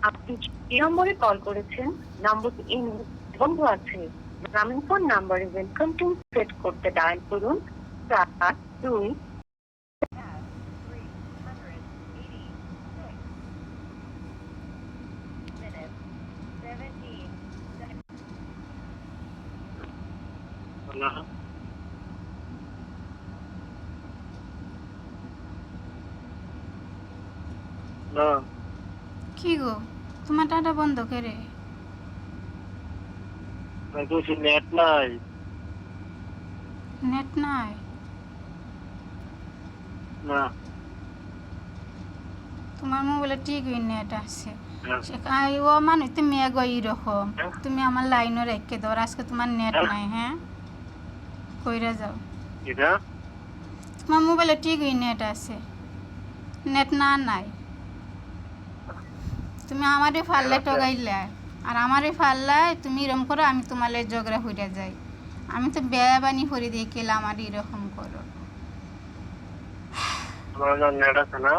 আপনি যে নম্বরে কল করেছেন নম্বরটি এই মুহূর্তে বন্ধ আছে। Grameenphone number is incomplete set করতে ডায়াল করুন 4 2 হ্যালো, হ্যালো, কি গো, তোমার ডাটা বন্ধ করে? আমি বলছি নেট নাই। নেট নাই? না, তোমার মোবাইলে ঠিকই নেট আছে। হ্যাঁ, ও মানুষ তুমি এগো এরকম, তুমি আমার লাইনও রেখে দাও, আর আজকে তোমার নেট নাই। হ্যাঁ, কইরা যাও। এটা তোমার মোবাইলে ঠিকই নেট আছে, নেট না নাই। তুমি আমারই ফাল্লে ঠগাইলে, আর আমারই ফাল্লায় তুমি এরকম করো, আমি তোমার লাই ঝগড়া হইয়া যাই। আমি তো বেয়াবানি করে দিয়ে কেলা আমার এরকম করো। তোমার নেট আছে না?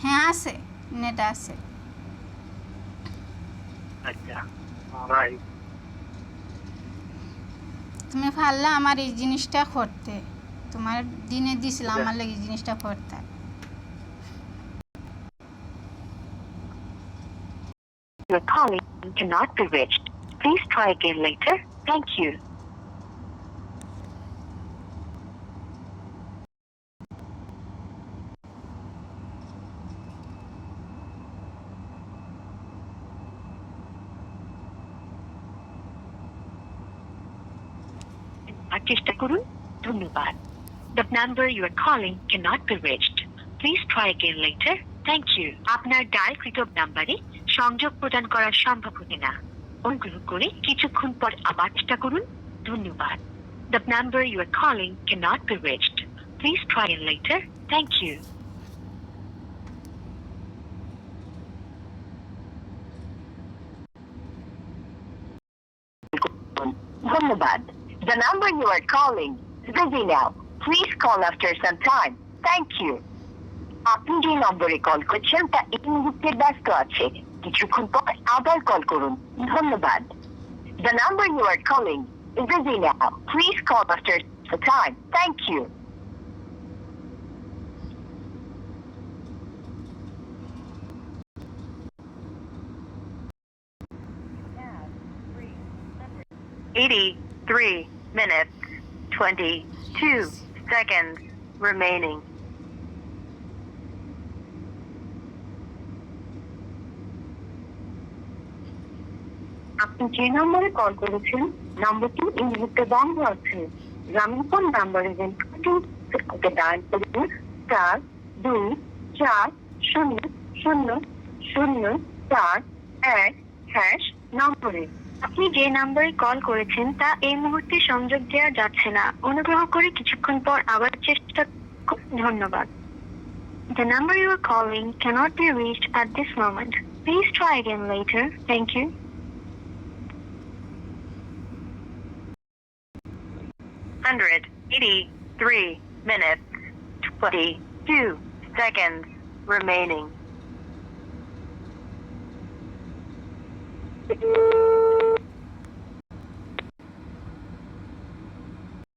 হ্যাঁ আছে, নেট আছে। আচ্ছা, নাই। তুমি পারলে আমার এই জিনিসটা করতে, তোমার দিনে দিছিলাম আমার লাগে এই জিনিসটা করতে। Your calling cannot be reached. Please try again later. Thank you. আর চেষ্টা করুন। ধন্যবাদ। The number you are calling cannot be reached. Please try again later. Thank you. আপনার ডায়ালকৃত নাম্বারে সংযোগ প্রদান করা সম্ভব হচ্ছে না। অনুগ্রহ করে কিছুক্ষণ পর আবার চেষ্টা করুন। ধন্যবাদ। The number you are calling cannot be reached. Please try again later. Thank you. ধন্যবাদ। The number you are calling is busy now. Please call after some time. Thank you. আপনি যে নম্বরে কল করছেন তা এই মুহূর্তে ব্যস্ত আছে। কিছুক্ষণ পর আবার কল করুন। ধন্যবাদ। The number you are calling is busy now. Please call after some time. Thank you. $83 minutes, 22 seconds remaining. আপনি যে নম্বরে কল করেছেন নম্বরটি এই মুহূর্তে বন্ধ আছে। Grameenphone number is incomplete dial করুন 4 2 4 0 0 0 4 1 নম্বরে। আপনি যে নম্বরে কল করেছেন তা এই মুহূর্তে সংযোগ দেওয়া যাচ্ছে না। অনুগ্রহ করে কিছুক্ষণ পর আবার চেষ্টা করুন। ধন্যবাদ। The number you are calling cannot be reached at this moment. Please try again later. Thank you. 183 minutes, 22 seconds remaining.